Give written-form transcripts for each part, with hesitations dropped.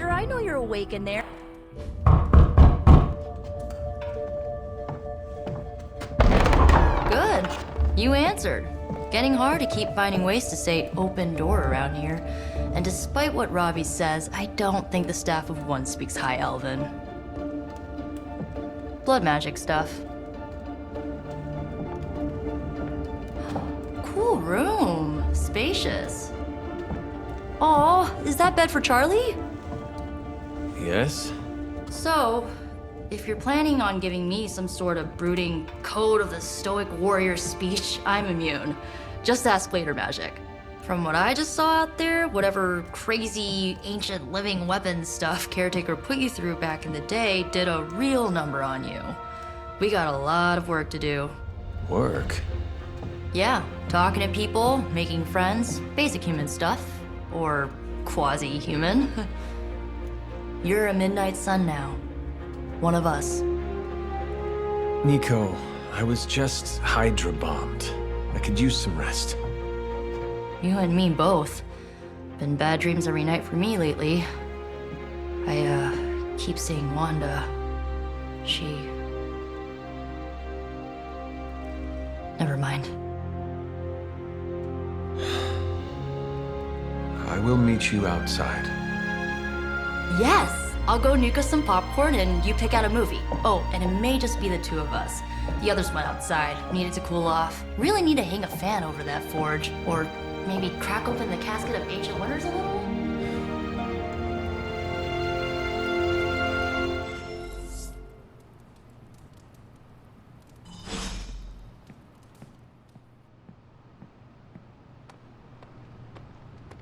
I know you're awake in there. Good. You answered. Getting hard to keep finding ways to say open door around here. And despite what Robbie says, I don't think the staff of One speaks High Elven. Blood magic stuff. Cool room. Spacious. Aw, is that bed for Charlie? Yes? So, if you're planning on giving me some sort of brooding code of the stoic warrior speech, I'm immune. Just ask later magic. From what I just saw out there, whatever crazy ancient living weapons stuff Caretaker put you through back in the day did a real number on you. We got a lot of work to do. Work? Yeah, talking to people, making friends, basic human stuff. Or quasi-human. You're a Midnight Sun now. One of us. Nico, I was just Hydra bombed. I could use some rest. You and me both. Been bad dreams every night for me lately. I, keep seeing Wanda. She... Never mind. I will meet you outside. Yes! I'll go nuke us some popcorn and you pick out a movie. Oh, and it may just be the two of us. The others went outside, needed to cool off. Really need to hang a fan over that forge. Or maybe crack open the casket of ancient wonders a little?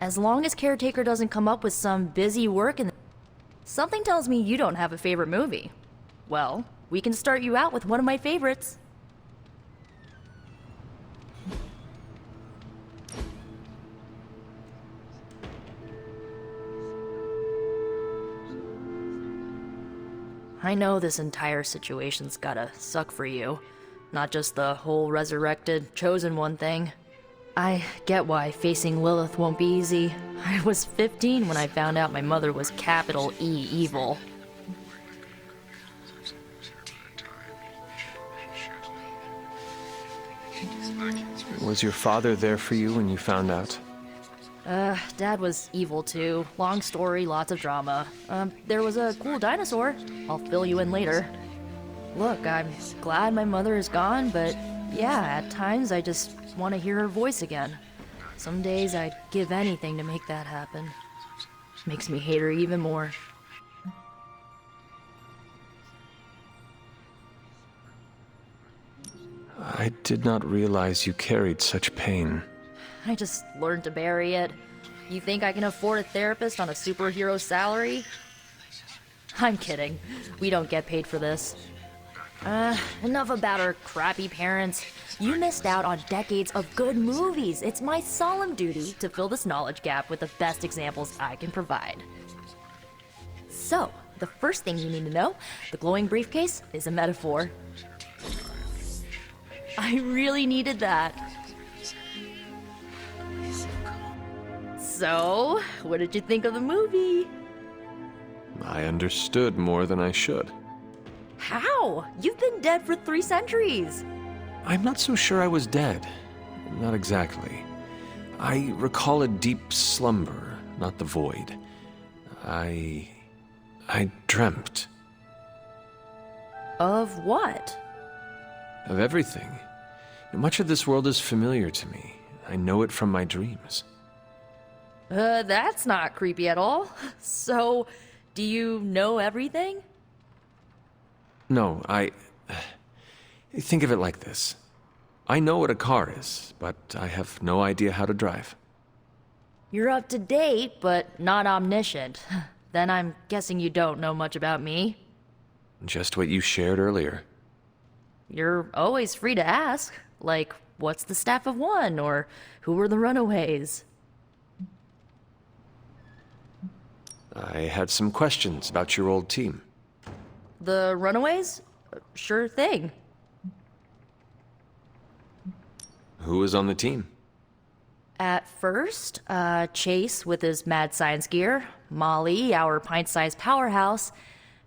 As long as Caretaker doesn't come up with some busy work and something tells me you don't have a favorite movie. Well, we can start you out with one of my favorites. I know this entire situation's gotta suck for you. Not just the whole resurrected, chosen one thing. I get why facing Lilith won't be easy. I was 15 when I found out my mother was capital E evil. Was your father there for you when you found out? Dad was evil too. Long story, lots of drama. There was a cool dinosaur. I'll fill you in later. Look, I'm glad my mother is gone, but yeah, at times I just want to hear her voice again. Some days I'd give anything to make that happen. Makes me hate her even more. I did not realize you carried such pain. I just learned to bury it. You think I can afford a therapist on a superhero salary? I'm kidding. We don't get paid for this. Enough about our crappy parents. You missed out on decades of good movies. It's my solemn duty to fill this knowledge gap with the best examples I can provide. So, the first thing you need to know, the glowing briefcase is a metaphor. I really needed that. So, what did you think of the movie? I understood more than I should. How? You've been dead for 3 centuries. I'm not so sure I was dead. Not exactly. I recall a deep slumber, not the void. I dreamt. Of what? Of everything. Much of this world is familiar to me. I know it from my dreams. That's not creepy at all. So, do you know everything? No, think of it like this. I know what a car is, but I have no idea how to drive. You're up to date, but not omniscient. Then I'm guessing you don't know much about me. Just what you shared earlier. You're always free to ask. Like, what's the staff of one? Or who were the runaways? I had some questions about your old team. The runaways? Sure thing. Who was on the team? At first, Chase with his mad science gear, Molly, our pint-sized powerhouse,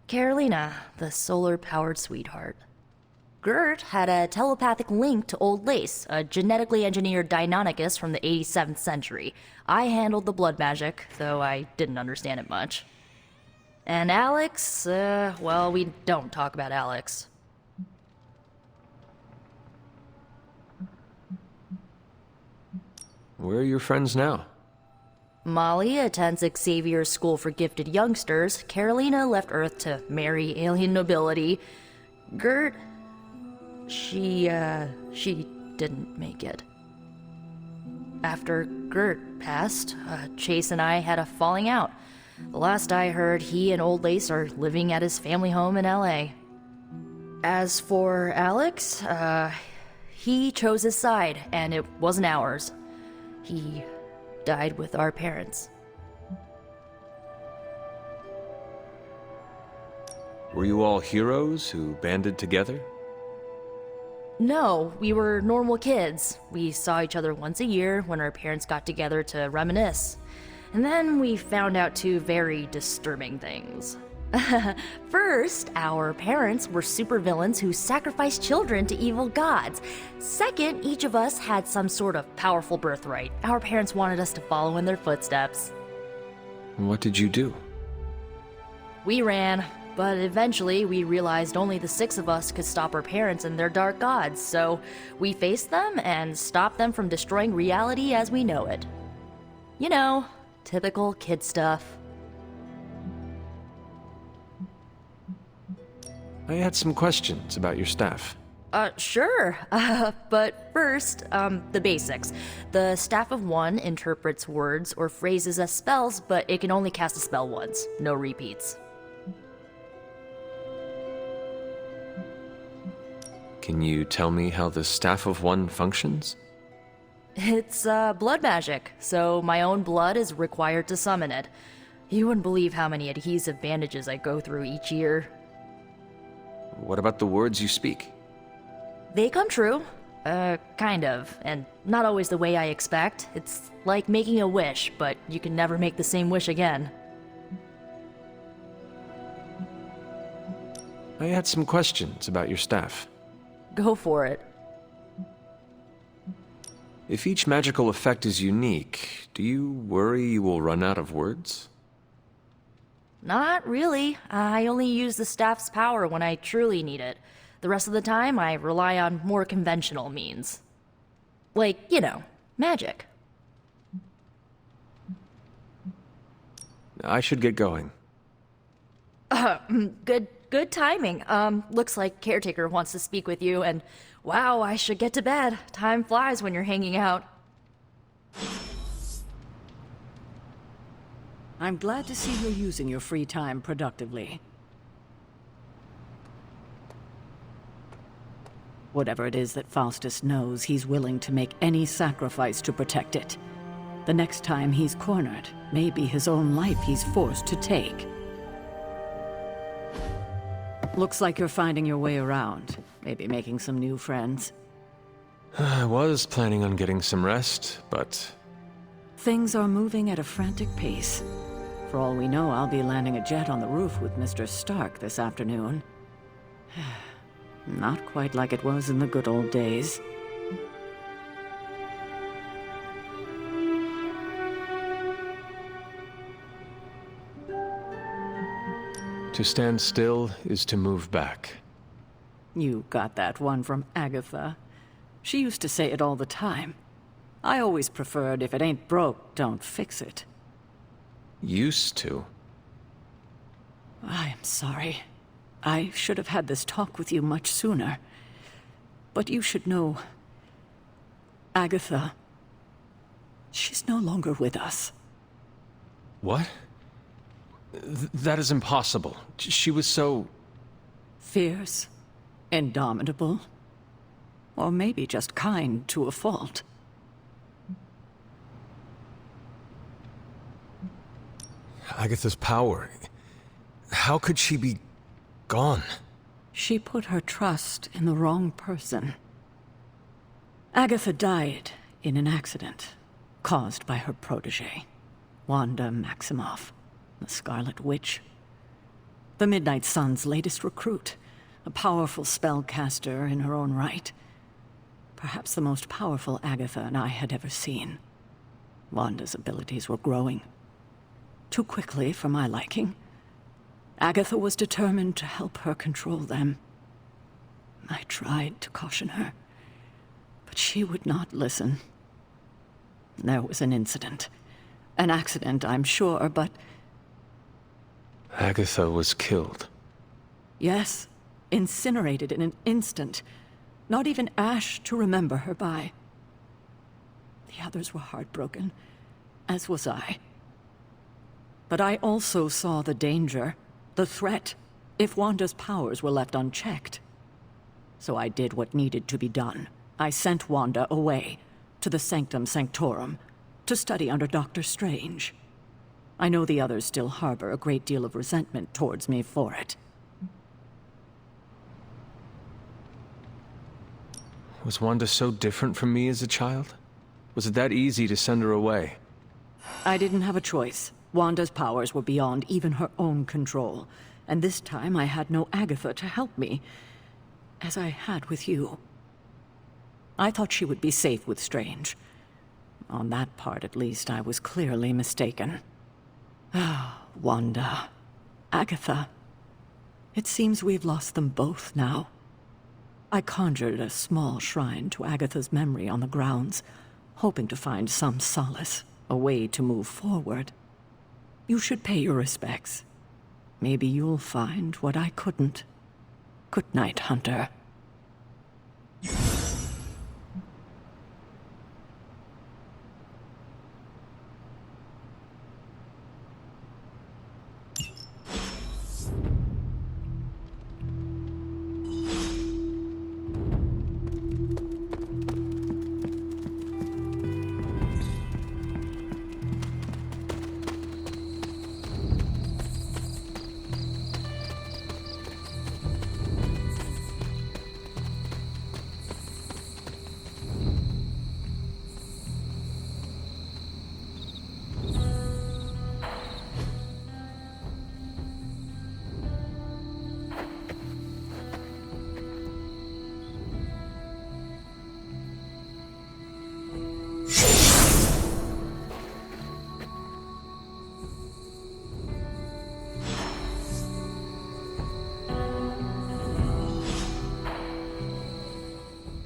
Carolina, the solar-powered sweetheart. Gert had a telepathic link to Old Lace, a genetically engineered Deinonychus from the 87th century. I handled the blood magic, though I didn't understand it much. And Alex, well, we don't talk about Alex. Where are your friends now? Molly attends Xavier's School for Gifted Youngsters. Carolina left Earth to marry alien nobility. Gert... She didn't make it. After Gert passed, Chase and I had a falling out. The last I heard, he and Old Lace are living at his family home in LA. As for Alex, he chose his side, and it wasn't ours. He died with our parents. Were you all heroes who banded together? No, we were normal kids. We saw each other once a year when our parents got together to reminisce. And then we found out two very disturbing things. First, our parents were supervillains who sacrificed children to evil gods. Second, each of us had some sort of powerful birthright. Our parents wanted us to follow in their footsteps. What did you do? We ran, but eventually we realized only the six of us could stop our parents and their dark gods, so we faced them and stopped them from destroying reality as we know it. You know, typical kid stuff. I had some questions about your staff. Sure. But first, the basics. The Staff of One interprets words or phrases as spells, but it can only cast a spell once. No repeats. Can you tell me how the Staff of One functions? It's, blood magic, so my own blood is required to summon it. You wouldn't believe how many adhesive bandages I go through each year. What about the words you speak? They come true. Kind of. And not always the way I expect. It's like making a wish, but you can never make the same wish again. I had some questions about your staff. Go for it. If each magical effect is unique, do you worry you will run out of words? Not really. I only use the staff's power when I truly need it. The rest of the time, I rely on more conventional means. Like, you know, magic. I should get going. Good timing. Looks like Caretaker wants to speak with you, and wow, I should get to bed. Time flies when you're hanging out. I'm glad to see you're using your free time productively. Whatever it is that Faustus knows, he's willing to make any sacrifice to protect it. The next time he's cornered, maybe his own life he's forced to take. Looks like you're finding your way around. Maybe making some new friends. I was planning on getting some rest, but... Things are moving at a frantic pace. For all we know, I'll be landing a jet on the roof with Mr. Stark this afternoon. Not quite like it was in the good old days. To stand still is to move back. You got that one from Agatha. She used to say it all the time. I always preferred if it ain't broke, don't fix it. Used to? I am sorry. I should have had this talk with you much sooner. But you should know, Agatha. She's no longer with us. What? That is impossible. She was so... Fierce, indomitable, or maybe just kind to a fault. Agatha's power. How could she be gone? She put her trust in the wrong person. Agatha died in an accident caused by her protege, Wanda Maximoff, the Scarlet Witch. The Midnight Sun's latest recruit, a powerful spellcaster in her own right. Perhaps the most powerful Agatha and I had ever seen. Wanda's abilities were growing. Too quickly for my liking. Agatha was determined to help her control them. I tried to caution her, but she would not listen. There was an incident. An accident, I'm sure, but... Agatha was killed. Yes, incinerated in an instant. Not even ash to remember her by. The others were heartbroken, as was I. But I also saw the danger, the threat, if Wanda's powers were left unchecked. So I did what needed to be done. I sent Wanda away, to the Sanctum Sanctorum, to study under Dr. Strange. I know the others still harbor a great deal of resentment towards me for it. Was Wanda so different from me as a child? Was it that easy to send her away? I didn't have a choice. Wanda's powers were beyond even her own control, and this time I had no Agatha to help me, as I had with you. I thought she would be safe with Strange. On that part, at least, I was clearly mistaken. Ah, Wanda. Agatha. It seems we've lost them both now. I conjured a small shrine to Agatha's memory on the grounds, hoping to find some solace, a way to move forward. You should pay your respects. Maybe you'll find what I couldn't. Good night, Hunter.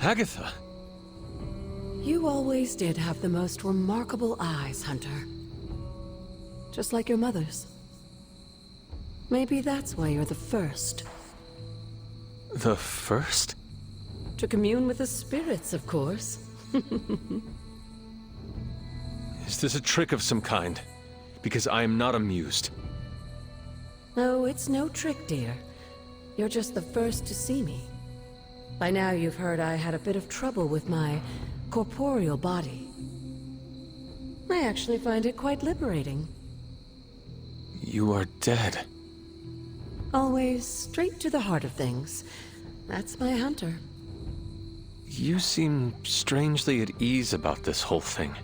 Agatha! You always did have the most remarkable eyes, Hunter. Just like your mother's. Maybe that's why you're the first. The first? To commune with the spirits, of course. Is this a trick of some kind? Because I am not amused. No, it's no trick, dear. You're just the first to see me. By now you've heard I had a bit of trouble with my corporeal body. I actually find it quite liberating. You are dead. Always straight to the heart of things. That's my Hunter. You seem strangely at ease about this whole thing.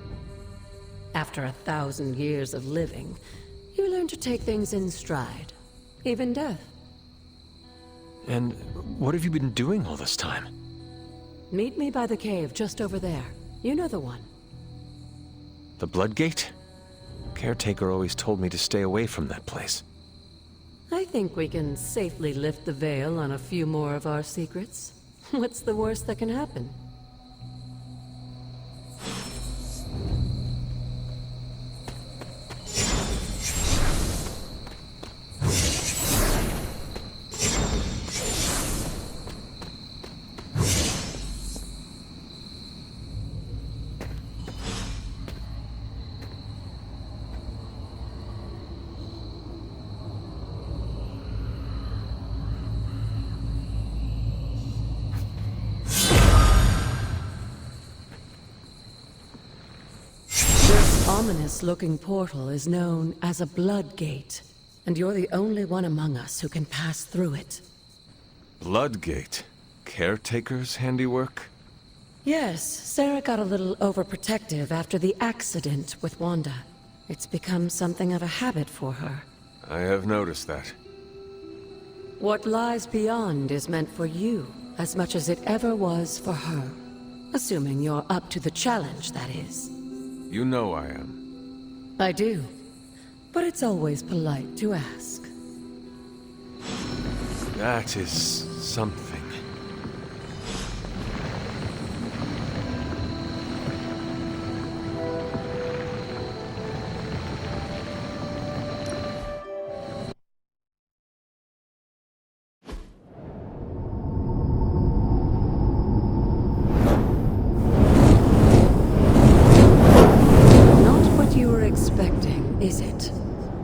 After 1,000 years of living, you learn to take things in stride. Even death. And what have you been doing all this time? Meet me by the cave just over there. You know the one. The Bloodgate? Caretaker always told me to stay away from that place. I think we can safely lift the veil on a few more of our secrets. What's the worst that can happen? ominous-looking portal is known as a blood gate, and you're the only one among us who can pass through it. Bloodgate. Caretaker's handiwork? Yes, Sarah got a little overprotective after the accident with Wanda. It's become something of a habit for her. I have noticed that. What lies beyond is meant for you as much as it ever was for her. Assuming you're up to the challenge, that is. You know I am. I do. But it's always polite to ask. That is something.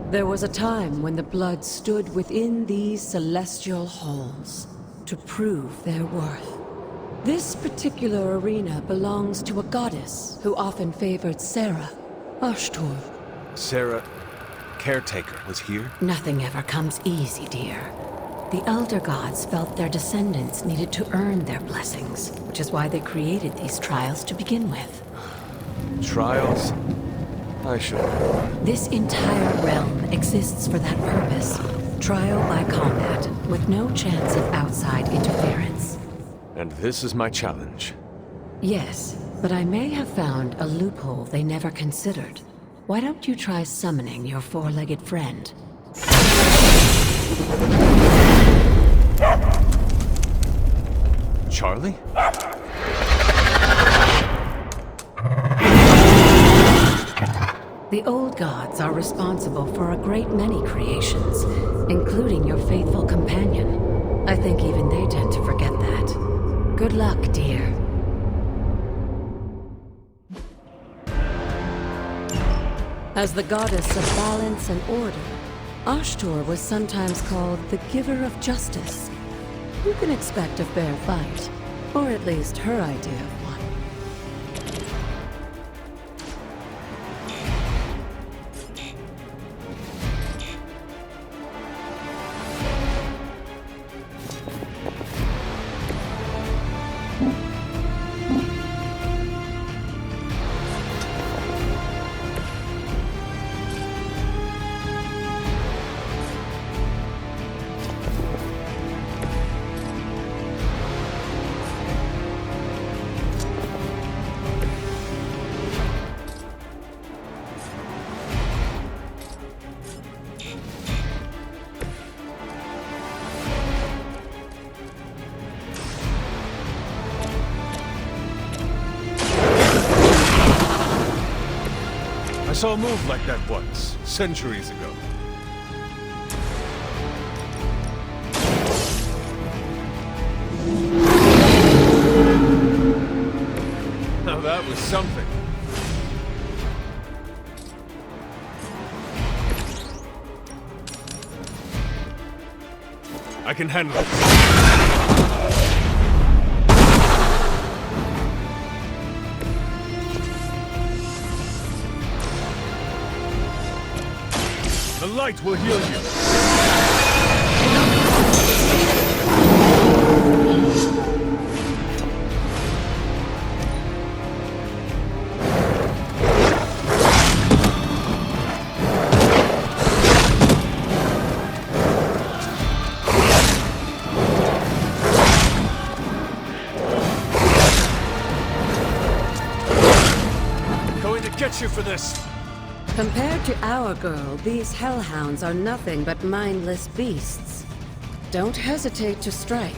There was a time when the blood stood within these celestial halls to prove their worth. This particular arena belongs to a goddess who often favored Sarah, Ashtor. Sarah, caretaker, was here? Nothing ever comes easy, dear. The Elder Gods felt their descendants needed to earn their blessings, which is why they created these trials to begin with. Trials? I should. This entire realm exists for that purpose. Trial by combat, with no chance of outside interference. And this is my challenge. Yes, but I may have found a loophole they never considered. Why don't you try summoning your four-legged friend? Charlie? The old gods are responsible for a great many creations, including your faithful companion. I think even they tend to forget that. Good luck, dear. As the goddess of balance and order, Ashtor was sometimes called the giver of justice. You can expect a fair fight, or at least her idea of one. I saw a move like that once, centuries ago. Now that was something. I can handle it. The light will heal you. I'm going to get you for this. Compared to our girl, these hellhounds are nothing but mindless beasts. Don't hesitate to strike.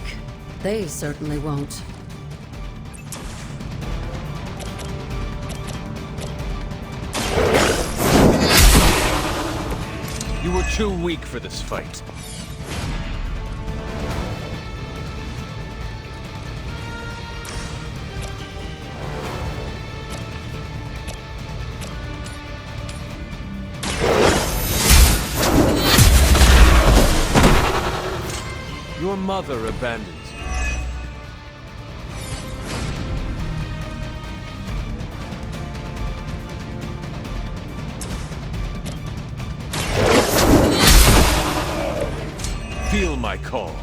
They certainly won't. You were too weak for this fight. Your mother abandoned you. my call.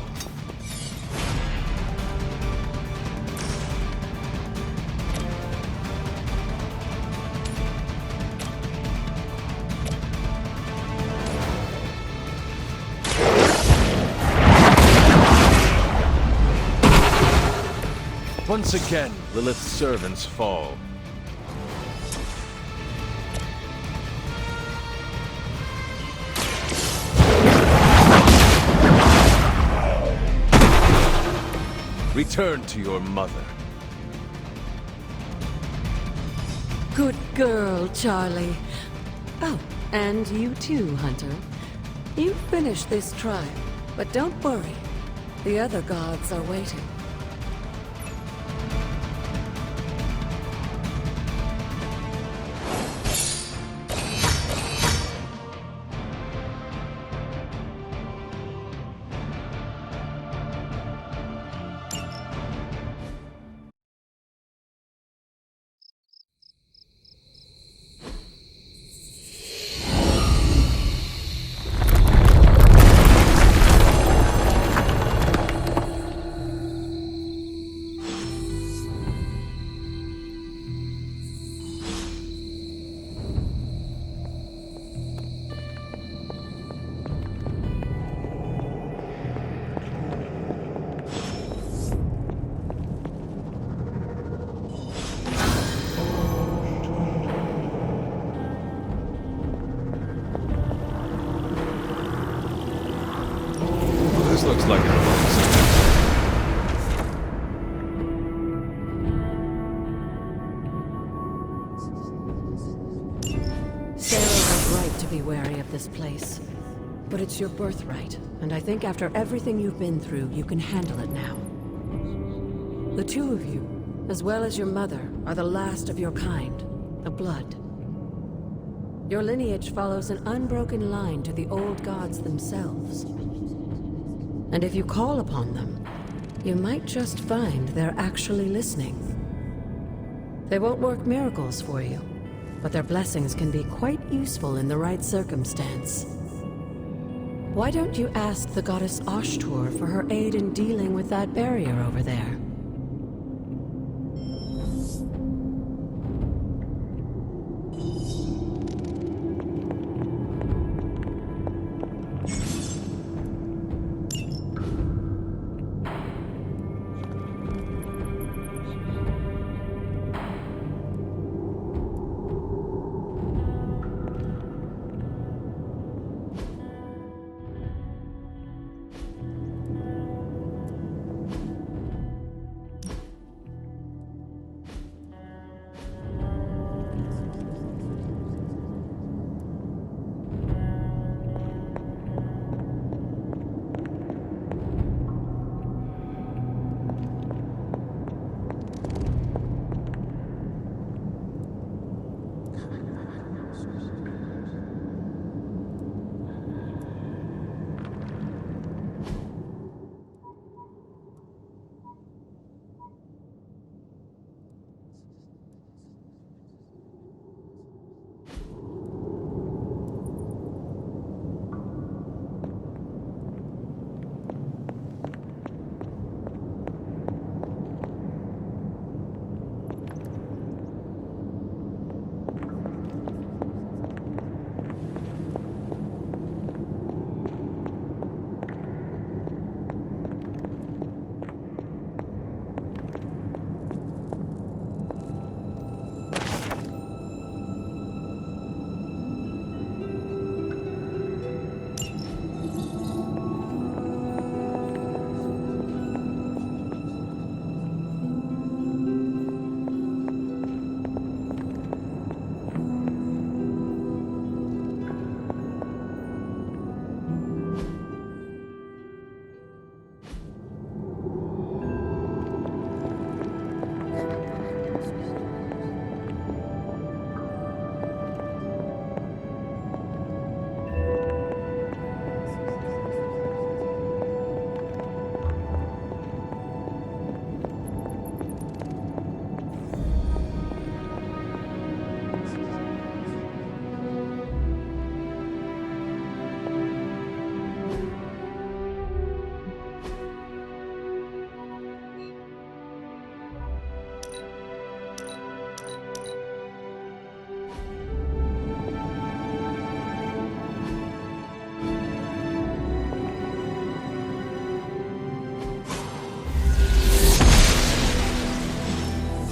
Once again, Lilith's servants fall. Return to your mother. Good girl, Charlie. Oh, and you too, Hunter. You finished this trial, but don't worry. The other gods are waiting. This looks like an emergency. Sarah was right to be wary of this place. But it's your birthright, and I think after everything you've been through, you can handle it now. The two of you, as well as your mother, are the last of your kind, the Blood. Your lineage follows an unbroken line to the old gods themselves. And if you call upon them, you might just find they're actually listening. They won't work miracles for you, but their blessings can be quite useful in the right circumstance. Why don't you ask the goddess Ashtur for her aid in dealing with that barrier over there?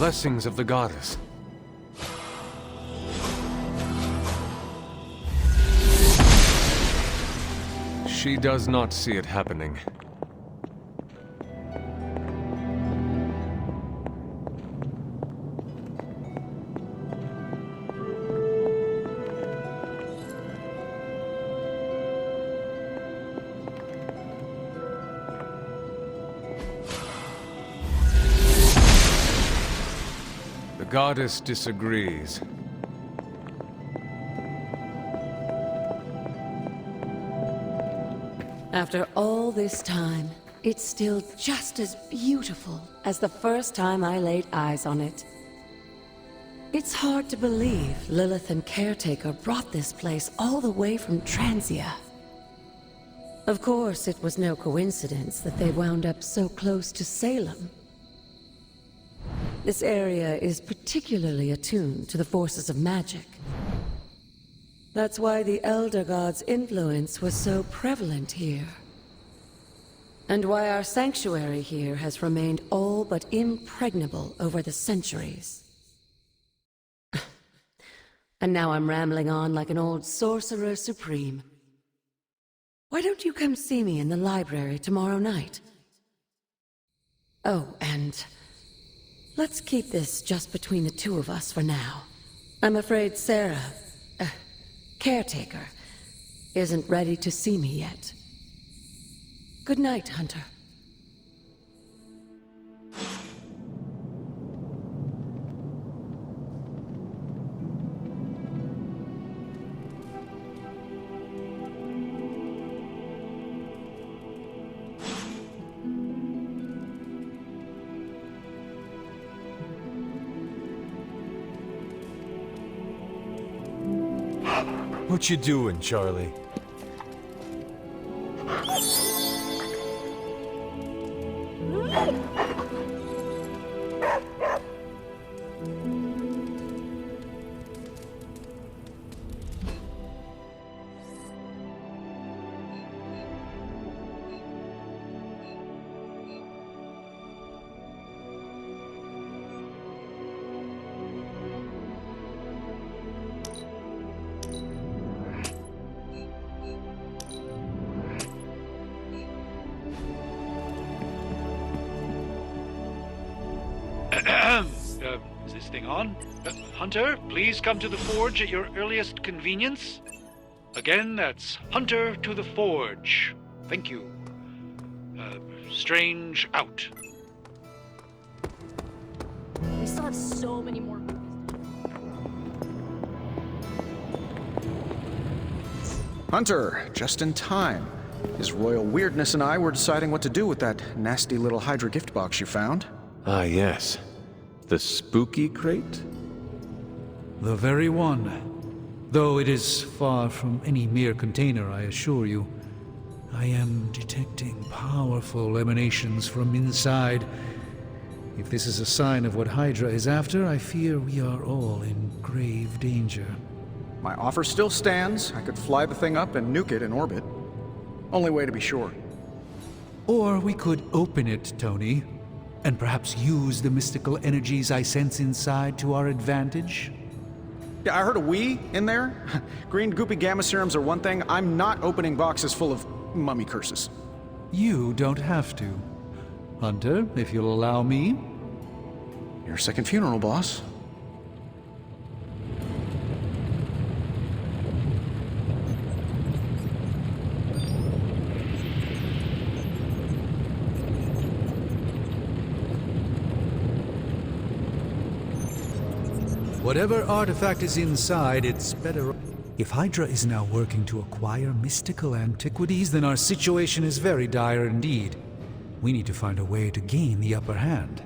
blessings of the goddess. She does not see it happening. The goddess disagrees. After all this time, it's still just as beautiful as the first time I laid eyes on it. It's hard to believe Lilith and Caretaker brought this place all the way from Transia. Of course, it was no coincidence that they wound up so close to Salem. This area is particularly attuned to the forces of magic. That's why the Elder God's influence was so prevalent here. And why our sanctuary here has remained all but impregnable over the centuries. And now I'm rambling on like an old sorcerer supreme. Why don't you come see me in the library tomorrow night? Oh, and let's keep this just between the two of us for now. I'm afraid Caretaker isn't ready to see me yet. Good night, Hunter. What you doing, Charlie? Is this thing on? Hunter, please come to the forge at your earliest convenience. Again, that's Hunter to the forge. Thank you. Strange out. We still have so many more movies. Hunter, just in time. His royal weirdness and I were deciding what to do with that nasty little Hydra gift box you found. Ah, yes. The spooky crate? The very one. Though it is far from any mere container, I assure you. I am detecting powerful emanations from inside. If this is a sign of what Hydra is after, I fear we are all in grave danger. My offer still stands. I could fly the thing up and nuke it in orbit. Only way to be sure. Or we could open it, Tony, and perhaps use the mystical energies I sense inside to our advantage. Yeah, I heard a we in there. Green goopy gamma serums are one thing. I'm not opening boxes full of mummy curses. You don't have to. Hunter, if you'll allow me. Your second funeral, boss. Whatever artifact is inside, it's better. If Hydra is now working to acquire mystical antiquities, then our situation is very dire indeed. We need to find a way to gain the upper hand.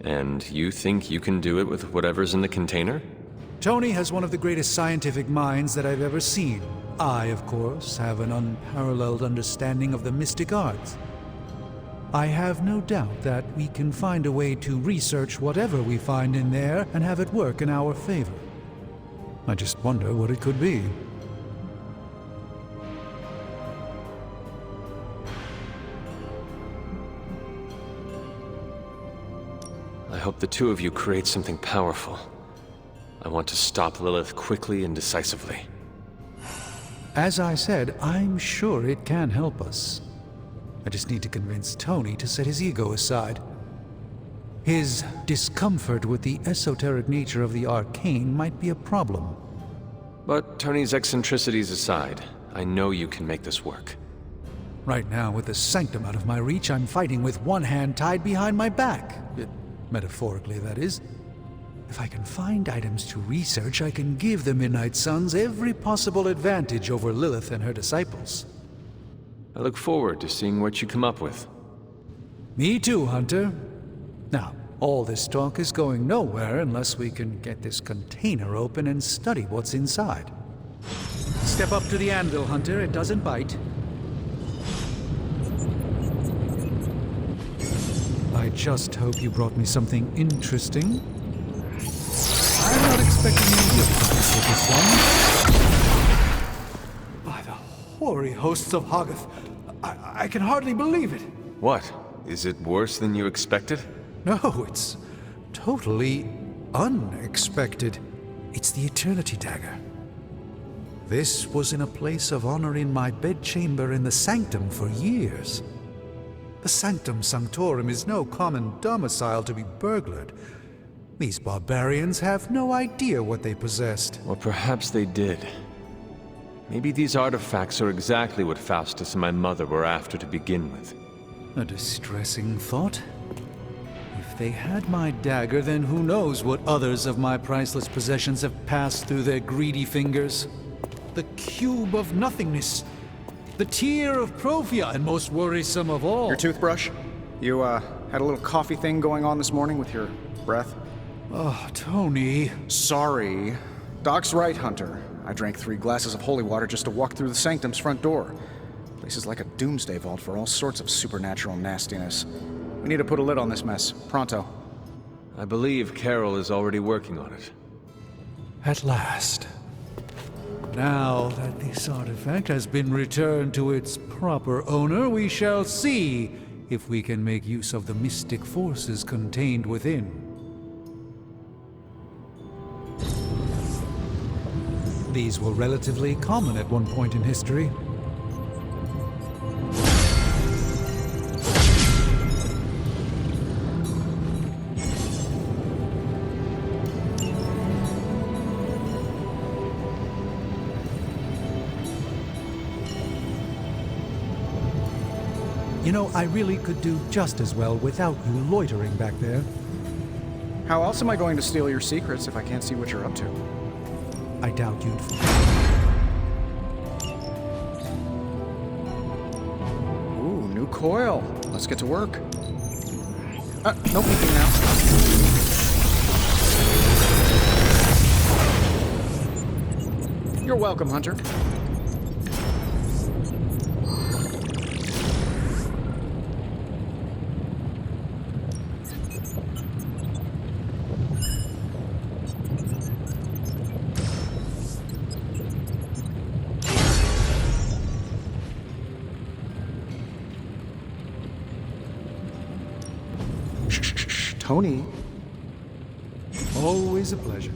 And you think you can do it with whatever's in the container? Tony has one of the greatest scientific minds that I've ever seen. I, of course, have an unparalleled understanding of the mystic arts. I have no doubt that we can find a way to research whatever we find in there and have it work in our favor. I just wonder what it could be. I hope the two of you create something powerful. I want to stop Lilith quickly and decisively. As I said, I'm sure it can help us. I just need to convince Tony to set his ego aside. His discomfort with the esoteric nature of the arcane might be a problem. But Tony's eccentricities aside, I know you can make this work. Right now, with the sanctum out of my reach, I'm fighting with one hand tied behind my back. Metaphorically, that is. If I can find items to research, I can give the Midnight Suns every possible advantage over Lilith and her disciples. I look forward to seeing what you come up with. Me too, Hunter. Now, all this talk is going nowhere unless we can get this container open and study what's inside. Step up to the anvil, Hunter. It doesn't bite. I just hope you brought me something interesting. I'm not expecting you to with this one. By the hoary hosts of Hoggoth, I can hardly believe it. What? Is it worse than you expected? No, it's totally unexpected. It's the Eternity Dagger. This was in a place of honor in my bedchamber in the Sanctum for years. The Sanctum Sanctorum is no common domicile to be burglared. These barbarians have no idea what they possessed. Or perhaps they did. Maybe these artifacts are exactly what Faustus and my mother were after to begin with. A distressing thought. If they had my dagger, then who knows what others of my priceless possessions have passed through their greedy fingers. The cube of nothingness. The tear of Profia, and most worrisome of all... Your toothbrush? You, had a little coffee thing going on this morning with your breath? Oh, Tony... Sorry. Doc's right, Hunter. I drank 3 glasses of holy water just to walk through the Sanctum's front door. Place is like a doomsday vault for all sorts of supernatural nastiness. We need to put a lid on this mess. Pronto. I believe Carol is already working on it. At last. Now that this artifact has been returned to its proper owner, we shall see if we can make use of the mystic forces contained within. These were relatively common at one point in history. You know, I really could do just as well without you loitering back there. How else am I going to steal your secrets if I can't see what you're up to? I doubt you'd... Ooh, new coil. Let's get to work. No peeking now. You're welcome, Hunter. Tony. Always a pleasure.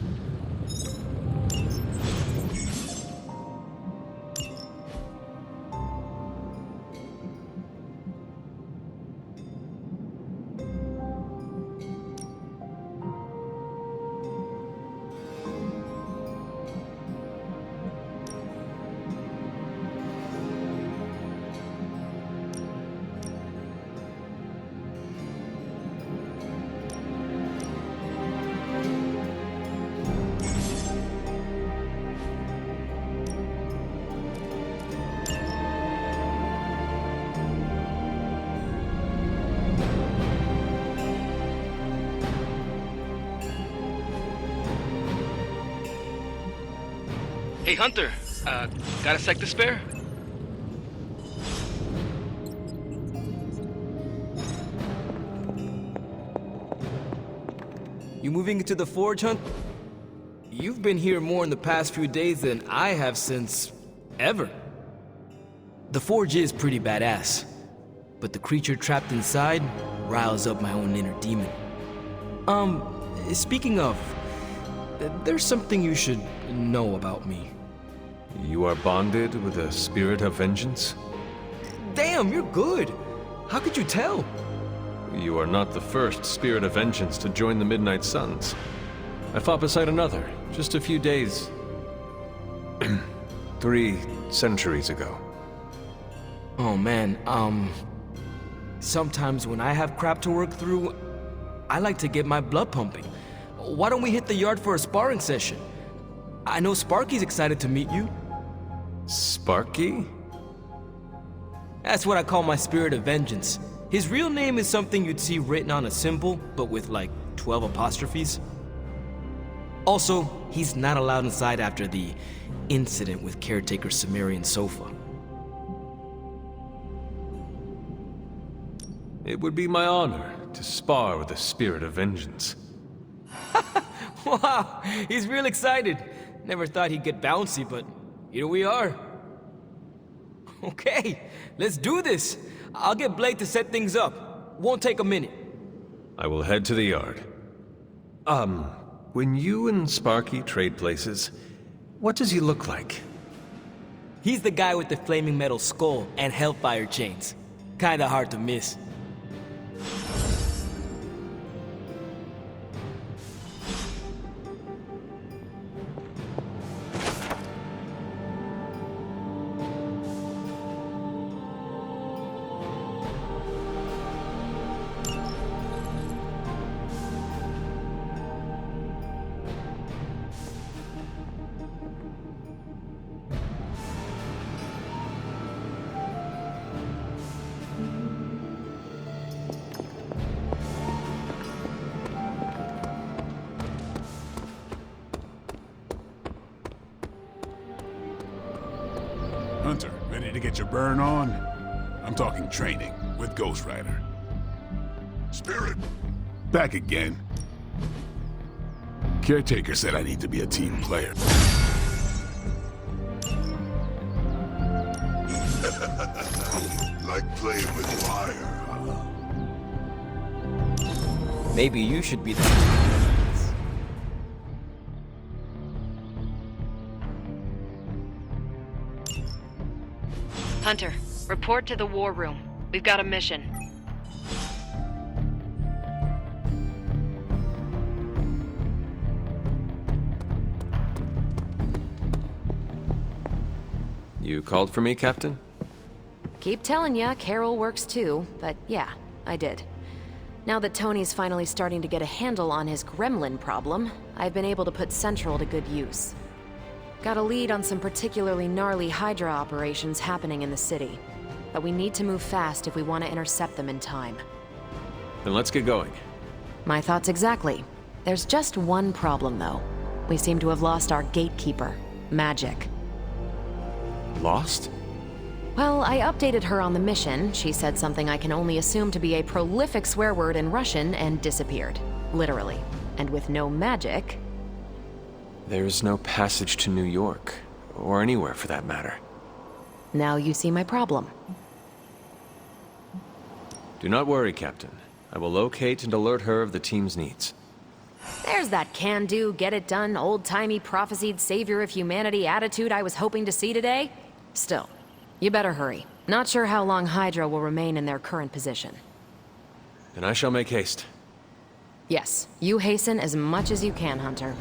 Hey, Hunter, got a sec to spare? You moving into the forge, Hunt? You've been here more in the past few days than I have since... ever. The forge is pretty badass, but the creature trapped inside riles up my own inner demon. Speaking of, there's something you should know about me. You are bonded with a spirit of vengeance? Damn, you're good. How could you tell? You are not the first spirit of vengeance to join the Midnight Suns. I fought beside another, just a few days... 3 centuries ago. Oh man, sometimes when I have crap to work through, I like to get my blood pumping. Why don't we hit the yard for a sparring session? I know Sparky's excited to meet you. Sparky? That's what I call my spirit of vengeance. His real name is something you'd see written on a symbol, but with like 12 apostrophes. Also, he's not allowed inside after the incident with caretaker Sumerian's sofa. It would be my honor to spar with the spirit of vengeance. Wow, he's real excited. Never thought he'd get bouncy, but here we are. Okay, let's do this. I'll get Blake to set things up. Won't take a minute. I will head to the yard. When you and Sparky trade places, what does he look like? He's the guy with the flaming metal skull and hellfire chains. Kinda hard to miss. Hunter, ready to get your burn on? I'm talking training with Ghost Rider. Spirit! Back again. Caretaker said I need to be a team player. Like playing with fire, huh? Maybe you should be the... Hunter, report to the war room. We've got a mission. You called for me, Captain? Keep telling ya, Carol works too, but yeah, I did. Now that Tony's finally starting to get a handle on his gremlin problem, I've been able to put Central to good use. Got a lead on some particularly gnarly Hydra operations happening in the city. But we need to move fast if we want to intercept them in time. Then let's get going. My thoughts exactly. There's just one problem, though. We seem to have lost our gatekeeper, Magic. Lost? Well, I updated her on the mission. She said something I can only assume to be a prolific swear word in Russian and disappeared. Literally. And with no magic... There's no passage to New York, or anywhere for that matter. Now you see my problem. Do not worry, Captain. I will locate and alert her of the team's needs. There's that can-do, get-it-done, old-timey prophesied savior of humanity attitude I was hoping to see today. Still, you better hurry. Not sure how long Hydra will remain in their current position. Then I shall make haste. Yes, you hasten as much as you can, Hunter.